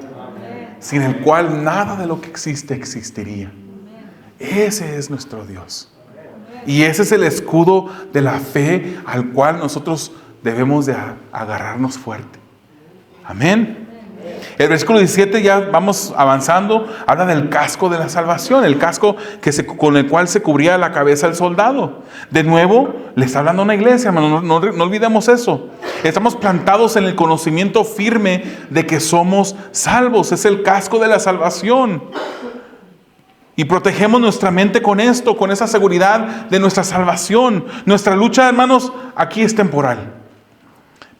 sin el cual nada de lo que existe existiría. Ese es nuestro Dios. Y ese es el escudo de la fe al cual nosotros debemos de agarrarnos fuerte. Amén. El versículo 17, ya vamos avanzando, habla del casco de la salvación, el casco con el cual se cubría la cabeza el soldado. De nuevo, le está hablando a una iglesia, hermano, no olvidemos eso. Estamos plantados en el conocimiento firme de que somos salvos, es el casco de la salvación. Y protegemos nuestra mente con esto, con esa seguridad de nuestra salvación. Nuestra lucha, hermanos, aquí es temporal.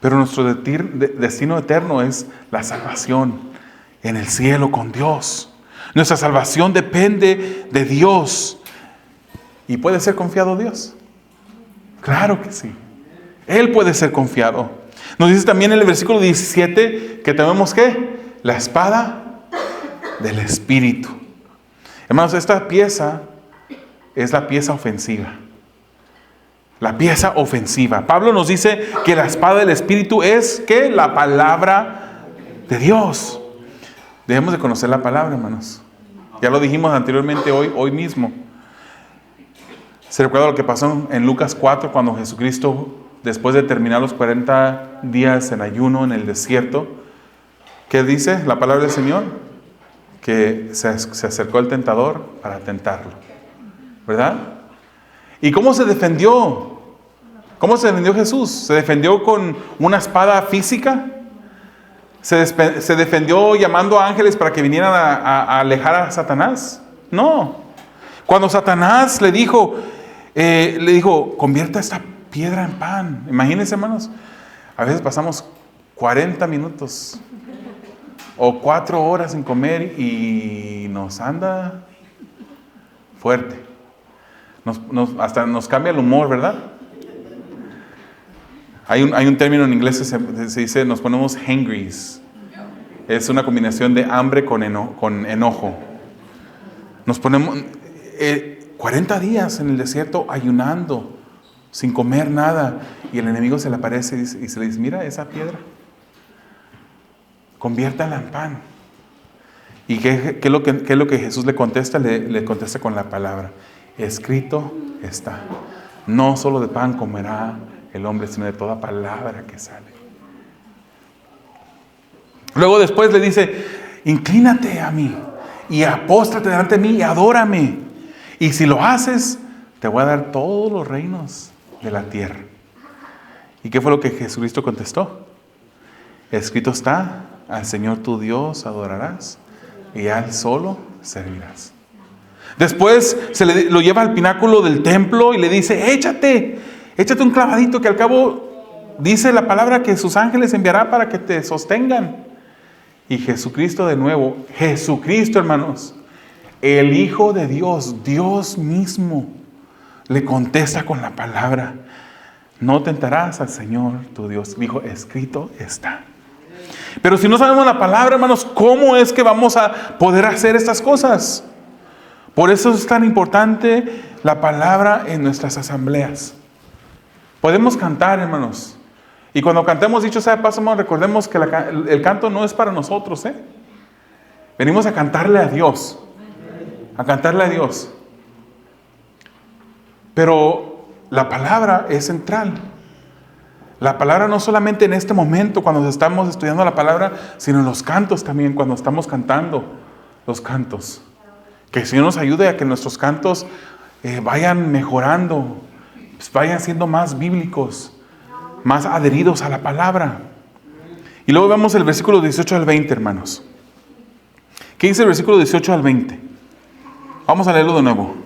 Pero nuestro destino eterno es la salvación en el cielo con Dios. Nuestra salvación depende de Dios. ¿Y puede ser confiado Dios? Claro que sí. Él puede ser confiado. Nos dice también en el versículo 17 que tenemos ¿qué? La espada del Espíritu. Hermanos, esta pieza es la pieza ofensiva. La pieza ofensiva. Pablo nos dice que la espada del Espíritu es ¿qué? La palabra de Dios. Debemos de conocer la palabra, hermanos. Ya lo dijimos anteriormente hoy mismo. ¿Se recuerda lo que pasó en Lucas 4 cuando Jesucristo, después de terminar los 40 días en ayuno en el desierto, ¿qué dice la palabra del Señor? Que se acercó el tentador para tentarlo. ¿Verdad? ¿Y cómo se defendió? ¿Cómo se defendió Jesús? ¿Se defendió con una espada física? ¿Se defendió llamando a ángeles para que vinieran a alejar a Satanás? No. Cuando Satanás le dijo, convierta esta piedra en pan. Imagínense, hermanos, a veces pasamos 40 minutos o 4 horas sin comer y nos anda fuerte. Hasta nos cambia el humor, ¿verdad? Hay un término en inglés que se dice, nos ponemos hangries. Es una combinación de hambre con enojo. Nos ponemos 40 días en el desierto ayunando, sin comer nada, y el enemigo se le aparece y se le dice, mira esa piedra, conviértala en pan. ¿Y qué es lo que Jesús le contesta? Le contesta con la palabra. Escrito está, no solo de pan comerá el hombre, sino de toda palabra que sale. Luego después le dice, inclínate a mí y apóstrate delante de mí y adórame. Y si lo haces, te voy a dar todos los reinos de la tierra. ¿Y qué fue lo que Jesucristo contestó? Escrito está, al Señor tu Dios adorarás y a Él solo servirás. Después lo lleva al pináculo del templo y le dice, échate un clavadito, que al cabo dice la palabra que sus ángeles enviará para que te sostengan. Y Jesucristo de nuevo, Jesucristo, hermanos, el Hijo de Dios, Dios mismo, le contesta con la palabra, no tentarás al Señor tu Dios. Dijo, escrito está. Pero si no sabemos la palabra, hermanos, ¿cómo es que vamos a poder hacer estas cosas? Por eso es tan importante la palabra en nuestras asambleas. Podemos cantar, hermanos. Y cuando cantemos, dicho sea de paso, hermanos, recordemos que el canto no es para nosotros, ¿eh? Venimos a cantarle a Dios. A cantarle a Dios. Pero la palabra es central. La palabra no solamente en este momento, cuando estamos estudiando la palabra, sino en los cantos también, cuando estamos cantando los cantos. Que el Señor nos ayude a que nuestros cantos vayan mejorando, vayan siendo más bíblicos, más adheridos a la palabra. Y luego vemos el versículo 18 al 20, hermanos. ¿Qué dice el versículo 18 al 20? Vamos a leerlo de nuevo.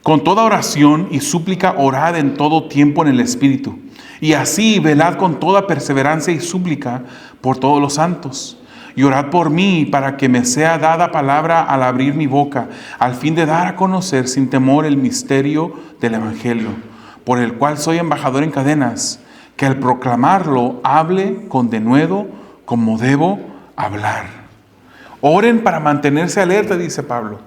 Con toda oración y súplica orad en todo tiempo en el Espíritu. Y así velad con toda perseverancia y súplica por todos los santos. Y orad por mí para que me sea dada palabra al abrir mi boca, al fin de dar a conocer sin temor el misterio del Evangelio, por el cual soy embajador en cadenas, que al proclamarlo hable con denuedo como debo hablar. Oren para mantenerse alerta, dice Pablo,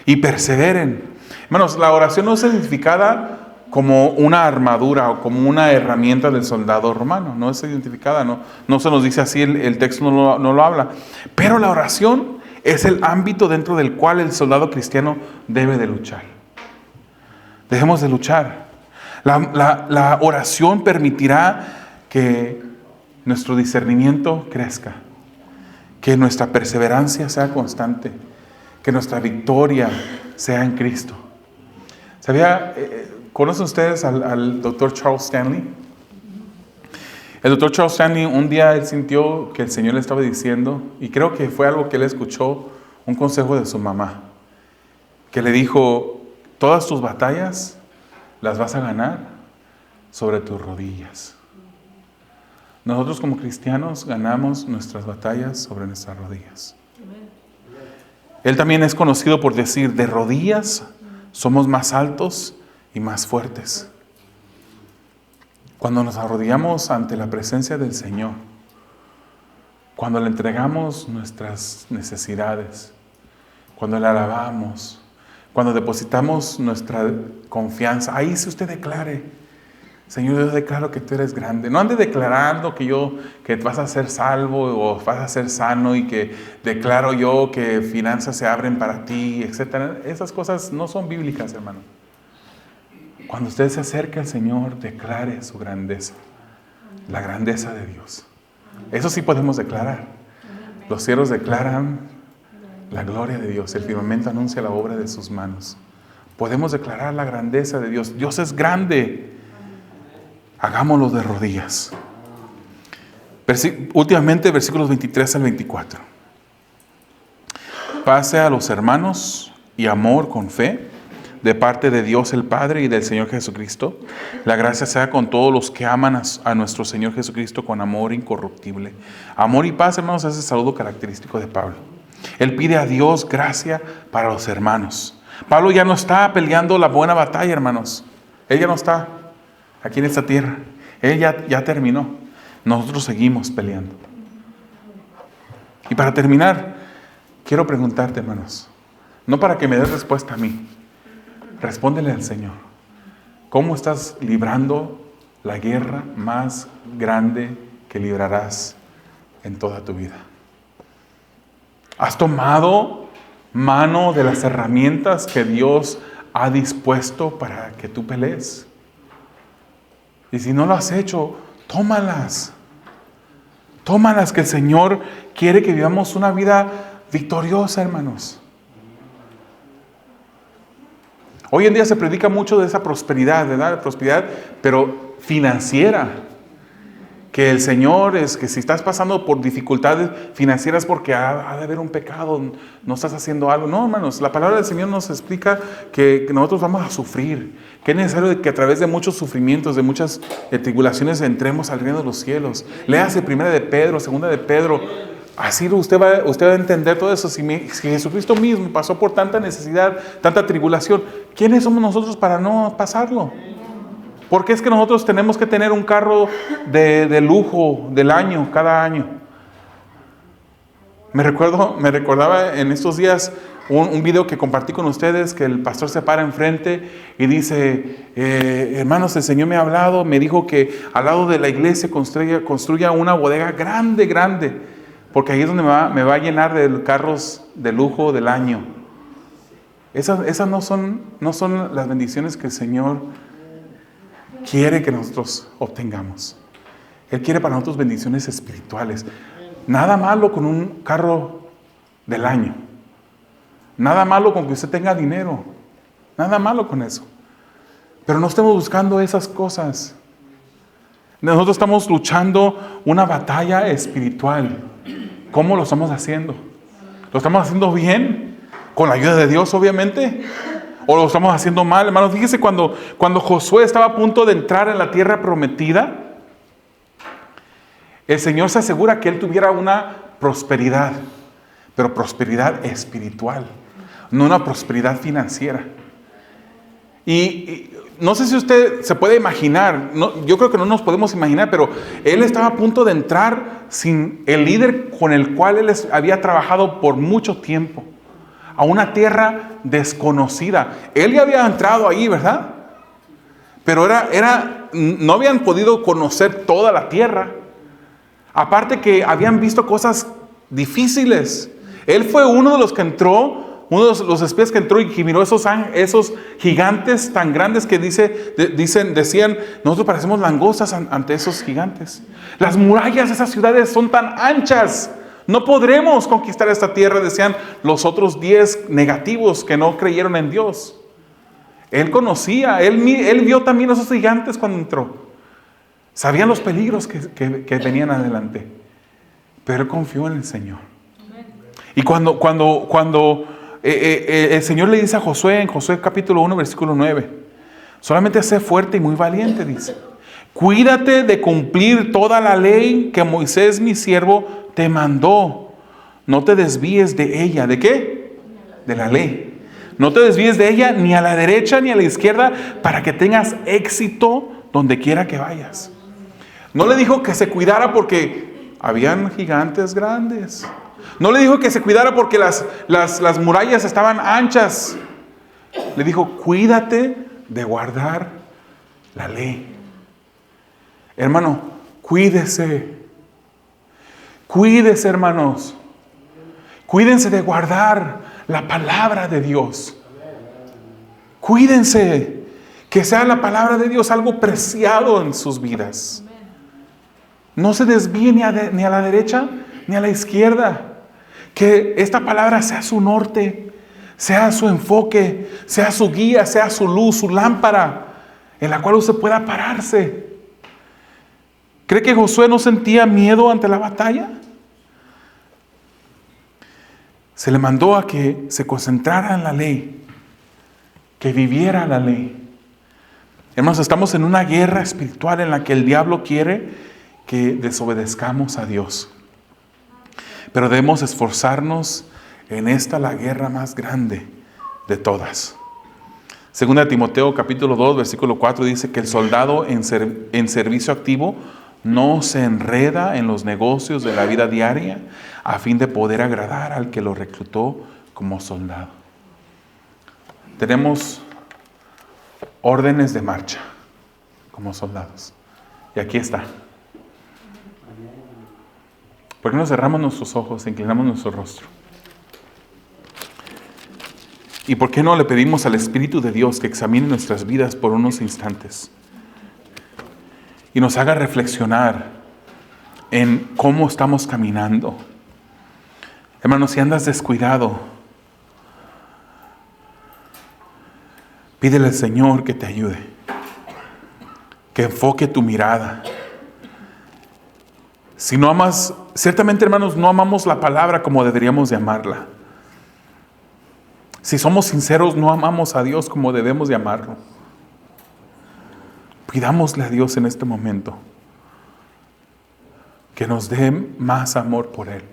y perseveren. Hermanos, la oración no es edificada como una armadura o como una herramienta del soldado romano. No es identificada, no se nos dice así, el texto no lo habla. Pero la oración es el ámbito dentro del cual el soldado cristiano debe de luchar. Debemos de luchar. La oración permitirá que nuestro discernimiento crezca, que nuestra perseverancia sea constante, que nuestra victoria sea en Cristo. ¿Conocen ustedes al doctor Charles Stanley? El doctor Charles Stanley, un día él sintió que el Señor le estaba diciendo, y creo que fue algo que él escuchó, un consejo de su mamá, que le dijo: todas tus batallas las vas a ganar sobre tus rodillas. Nosotros como cristianos ganamos nuestras batallas sobre nuestras rodillas. Él también es conocido por decir: de rodillas somos más altos y más fuertes. Cuando nos arrodillamos ante la presencia del Señor, cuando le entregamos nuestras necesidades, cuando le alabamos, cuando depositamos nuestra confianza, ahí si usted declare: Señor, yo declaro que tú eres grande. No ande declarando que vas a ser salvo o vas a ser sano, y que declaro yo que finanzas se abren para ti, etc. Esas cosas no son bíblicas, hermano. Cuando usted se acerque al Señor, declare su grandeza, la grandeza de Dios. Eso sí podemos declarar. Los cielos declaran la gloria de Dios, el firmamento anuncia la obra de sus manos. Podemos declarar la grandeza de Dios. Dios es grande. Hagámoslo de rodillas. Últimamente, versículos 23 al 24. Pase a los hermanos y amor con fe, de parte de Dios el Padre y del Señor Jesucristo. La gracia sea con todos los que aman a nuestro Señor Jesucristo con amor incorruptible. Amor y paz, hermanos, es el saludo característico de Pablo. Él pide a Dios gracia para los hermanos. Pablo ya no está peleando la buena batalla, hermanos. Él ya no está aquí en esta tierra. Él ya terminó. Nosotros seguimos peleando. Y para terminar, quiero preguntarte, hermanos, no para que me des respuesta a mí, respóndele al Señor. ¿Cómo estás librando la guerra más grande que librarás en toda tu vida? ¿Has tomado mano de las herramientas que Dios ha dispuesto para que tú pelees? Y si no lo has hecho, tómalas. Tómalas, que el Señor quiere que vivamos una vida victoriosa, hermanos. Hoy en día se predica mucho de esa prosperidad, ¿verdad? Prosperidad, pero financiera. Que el Señor que si estás pasando por dificultades financieras porque ha de haber un pecado, no estás haciendo algo. No, hermanos, la palabra del Señor nos explica que nosotros vamos a sufrir, que es necesario que a través de muchos sufrimientos, de muchas tribulaciones, entremos al reino de los cielos. Léase 1 de Pedro, 2 de Pedro. Así usted va a entender todo eso. Si Jesucristo mismo pasó por tanta necesidad, tanta tribulación, ¿quiénes somos nosotros para no pasarlo? ¿Por qué es que nosotros tenemos que tener un carro de lujo del año, cada año? Me recordaba en estos días un video que compartí con ustedes, que el pastor se para enfrente y dice: hermanos, el Señor me ha hablado, me dijo que al lado de la iglesia construya una bodega grande, porque ahí es donde me va a llenar de carros de lujo del año. Esas no son las bendiciones que el Señor quiere que nosotros obtengamos. Él quiere para nosotros bendiciones espirituales. Nada malo con un carro del año. Nada malo con que usted tenga dinero. Nada malo con eso. Pero no estemos buscando esas cosas. Nosotros estamos luchando una batalla espiritual. ¿Cómo lo estamos haciendo? ¿Lo estamos haciendo bien? Con la ayuda de Dios, obviamente. ¿O lo estamos haciendo mal, hermanos? Fíjese cuando Josué estaba a punto de entrar en la tierra prometida, el Señor se asegura que él tuviera una prosperidad, pero prosperidad espiritual, no una prosperidad financiera. Y no sé si usted se puede imaginar, yo creo que no nos podemos imaginar, pero él estaba a punto de entrar sin el líder con el cual él había trabajado por mucho tiempo, a una tierra desconocida. Él ya había entrado ahí, ¿verdad? Pero no habían podido conocer toda la tierra. Aparte que habían visto cosas difíciles. Él fue uno de los que entró, uno de los espías que entró y que miró esos gigantes tan grandes que decían, nosotros parecemos langostas ante esos gigantes. Las murallas de esas ciudades son tan anchas, no podremos conquistar esta tierra, decían los otros 10 negativos que no creyeron en Dios. Él conocía, él vio también esos gigantes cuando entró. Sabían los peligros que venían adelante, pero él confió en el Señor. Y cuando el Señor le dice a Josué, en Josué capítulo 1, versículo 9, solamente sé fuerte y muy valiente, dice. Cuídate de cumplir toda la ley que Moisés, mi siervo, te mandó. No te desvíes de ella. ¿De qué? De la ley. No te desvíes de ella ni a la derecha ni a la izquierda, para que tengas éxito donde quiera que vayas. No le dijo que se cuidara porque habían gigantes grandes. No le dijo que se cuidara porque las murallas estaban anchas. Le dijo, cuídate de guardar la ley. Hermano, cuídese. Cuídese, hermanos. Cuídense de guardar la palabra de Dios. Cuídense. Que sea la palabra de Dios algo preciado en sus vidas. No se desvíe ni a la derecha ni a la izquierda. Que esta palabra sea su norte, sea su enfoque, sea su guía, sea su luz, su lámpara, en la cual usted pueda pararse. ¿Cree que Josué no sentía miedo ante la batalla? Se le mandó a que se concentrara en la ley, que viviera la ley. Hermanos, estamos en una guerra espiritual en la que el diablo quiere que desobedezcamos a Dios. Pero debemos esforzarnos en esta, la guerra más grande de todas. Segunda de Timoteo capítulo 2, versículo 4 dice que el soldado en servicio activo no se enreda en los negocios de la vida diaria a fin de poder agradar al que lo reclutó como soldado. Tenemos órdenes de marcha como soldados. Y aquí está. ¿Por qué no cerramos nuestros ojos e inclinamos nuestro rostro? ¿Y por qué no le pedimos al Espíritu de Dios que examine nuestras vidas por unos instantes y nos haga reflexionar en cómo estamos caminando? Hermanos, si andas descuidado, pídele al Señor que te ayude, que enfoque tu mirada. Si no amas, ciertamente, hermanos, no amamos la palabra como deberíamos de amarla. Si somos sinceros, no amamos a Dios como debemos de amarlo. Pidámosle a Dios en este momento que nos dé más amor por Él.